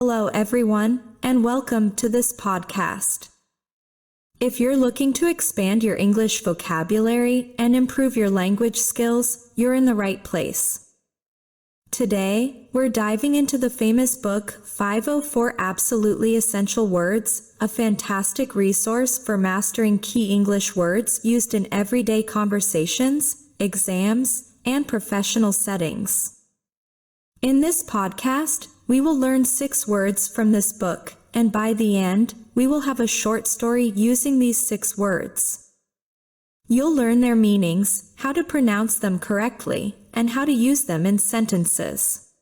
Hello everyone, and welcome to this podcast. If you're looking to expand your English vocabulary and improve your language skills, you're in the right place. Today, we're diving into the famous book 504 Absolutely Essential Words, a fantastic resource for mastering key English words used in everyday conversations, exams, and professional settings. In this podcast, we will learn 6 words from this book, and by the end, we will have a short story using these 6 words. You'll learn their meanings, how to pronounce them correctly, and how to use them in sentences.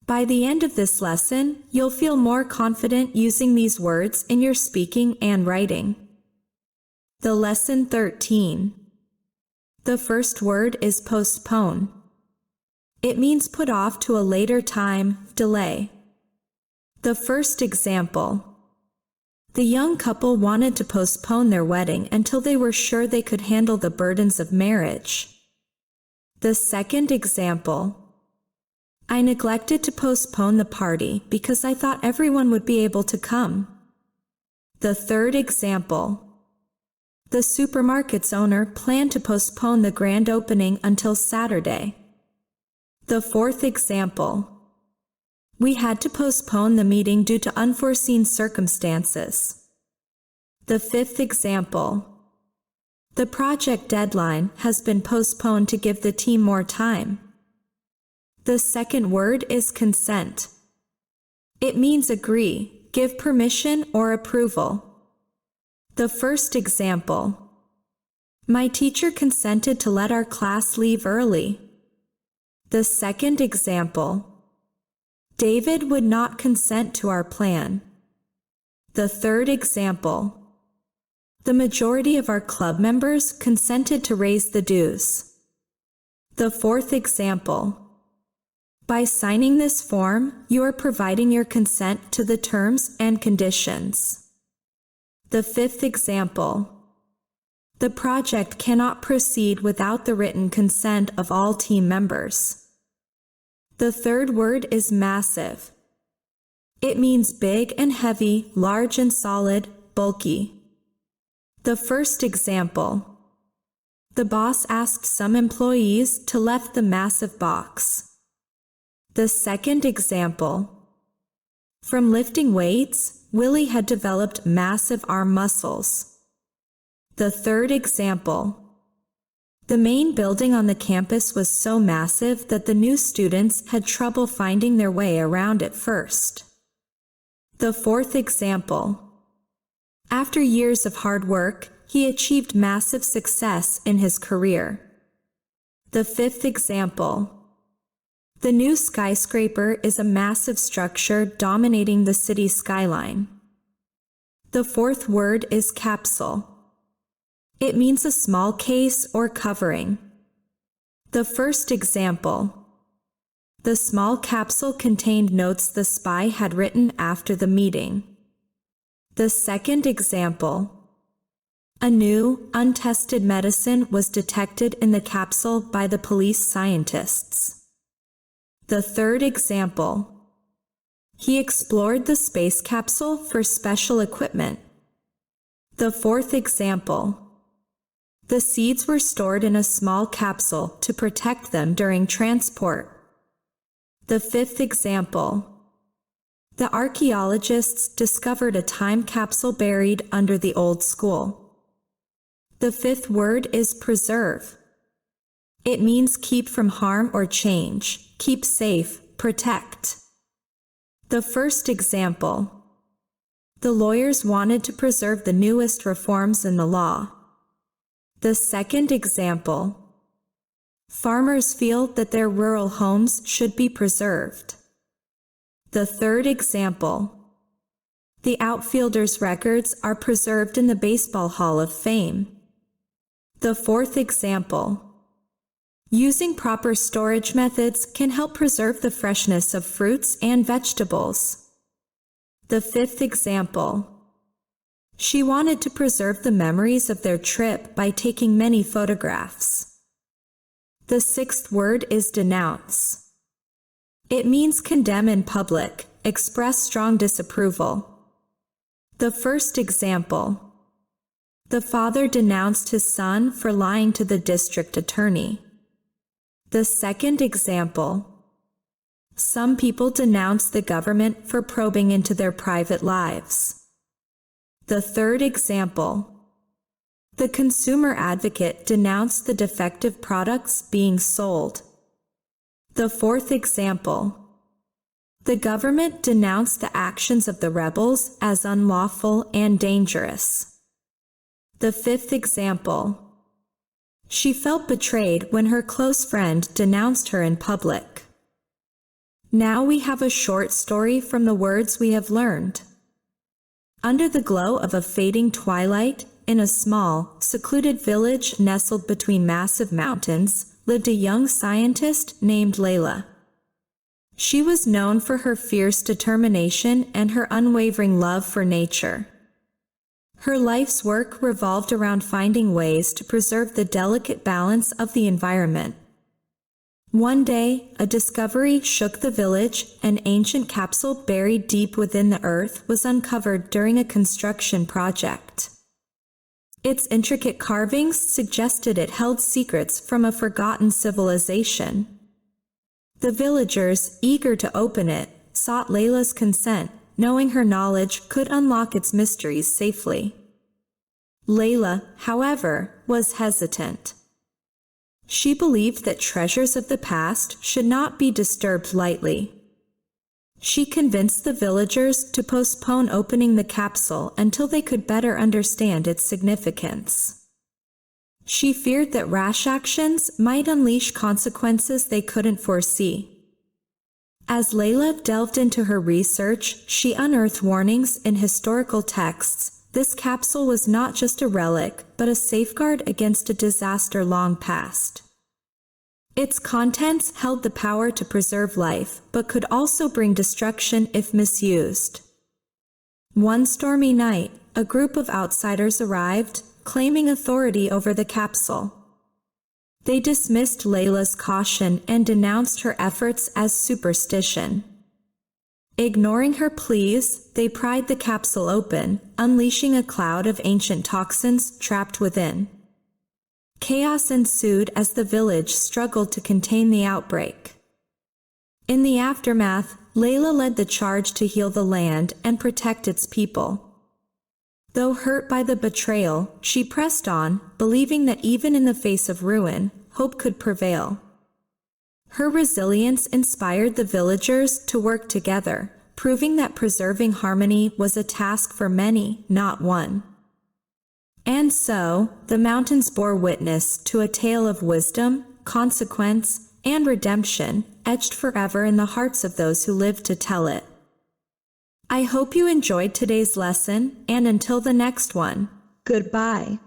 By the end of this lesson, you'll feel more confident using these words in your speaking and writing. The Lesson 13. The first word is postpone. It means put off to a later time, delay. The first example. The young couple wanted to postpone their wedding until they were sure they could handle the burdens of marriage. The second example. I neglected to postpone the party because I thought everyone would be able to come. The third example. The supermarket's owner planned to postpone the grand opening until Saturday. The fourth example. We had to postpone the meeting due to unforeseen circumstances. The fifth example. The project deadline has been postponed to give the team more time. The second word is consent. It means agree, give permission or approval. The first example. My teacher consented to let our class leave early. The second example. David would not consent to our plan. The third example. The majority of our club members consented to raise the dues. The fourth example. By signing this form, you are providing your consent to the terms and conditions. The fifth example. The project cannot proceed without the written consent of all team members. The third word is massive. It means big and heavy, large and solid, bulky. The first example. The boss asked some employees to lift the massive box. The second example. From lifting weights, Willie had developed massive arm muscles. The third example. The main building on the campus was so massive that the new students had trouble finding their way around it first. The fourth example. After years of hard work, he achieved massive success in his career. The fifth example. The new skyscraper is a massive structure dominating the city skyline. The fourth word is capsule. It means a small case or covering. The first example. The small capsule contained notes the spy had written after the meeting. The second example. A new, untested medicine was detected in the capsule by the police scientists. The third example. He explored the space capsule for special equipment. The fourth example. The seeds were stored in a small capsule to protect them during transport. The fifth example. The archaeologists discovered a time capsule buried under the old school. The fifth word is preserve. It means keep from harm or change, keep safe, protect. The first example. The lawyers wanted to preserve the newest reforms in the law. The second example. Farmers feel that their rural homes should be preserved. The third example. The outfielders' records are preserved in the Baseball Hall of Fame. The fourth example. Using proper storage methods can help preserve the freshness of fruits and vegetables. The fifth example. She wanted to preserve the memories of their trip by taking many photographs. The sixth word is denounce. It means condemn in public, express strong disapproval. The first example. The father denounced his son for lying to the district attorney. The second example. Some people denounce the government for probing into their private lives. The third example. The consumer advocate denounced the defective products being sold. The fourth example. The government denounced the actions of the rebels as unlawful and dangerous. The fifth example. She felt betrayed when her close friend denounced her in public. Now we have a short story from the words we have learned. Under the glow of a fading twilight, in a small, secluded village nestled between massive mountains, lived a young scientist named Layla. She was known for her fierce determination and her unwavering love for nature. Her life's work revolved around finding ways to preserve the delicate balance of the environment. One day, a discovery shook the village. An ancient capsule buried deep within the earth was uncovered during a construction project. Its intricate carvings suggested it held secrets from a forgotten civilization. The villagers, eager to open it, sought Layla's consent, knowing her knowledge could unlock its mysteries safely. Layla, however, was hesitant. She believed that treasures of the past should not be disturbed lightly. She convinced the villagers to postpone opening the capsule until they could better understand its significance. She feared that rash actions might unleash consequences they couldn't foresee. As Layla delved into her research, she unearthed warnings in historical texts. This capsule was not just a relic, but a safeguard against a disaster long past. Its contents held the power to preserve life, but could also bring destruction if misused. One stormy night, a group of outsiders arrived, claiming authority over the capsule. They dismissed Layla's caution and denounced her efforts as superstition. Ignoring her pleas, they pried the capsule open, unleashing a cloud of ancient toxins trapped within. Chaos ensued as the village struggled to contain the outbreak. In the aftermath, Layla led the charge to heal the land and protect its people. Though hurt by the betrayal, she pressed on, believing that even in the face of ruin, hope could prevail. Her resilience inspired the villagers to work together, proving that preserving harmony was a task for many, not one. And so, the mountains bore witness to a tale of wisdom, consequence, and redemption, etched forever in the hearts of those who lived to tell it. I hope you enjoyed today's lesson, and until the next one, goodbye.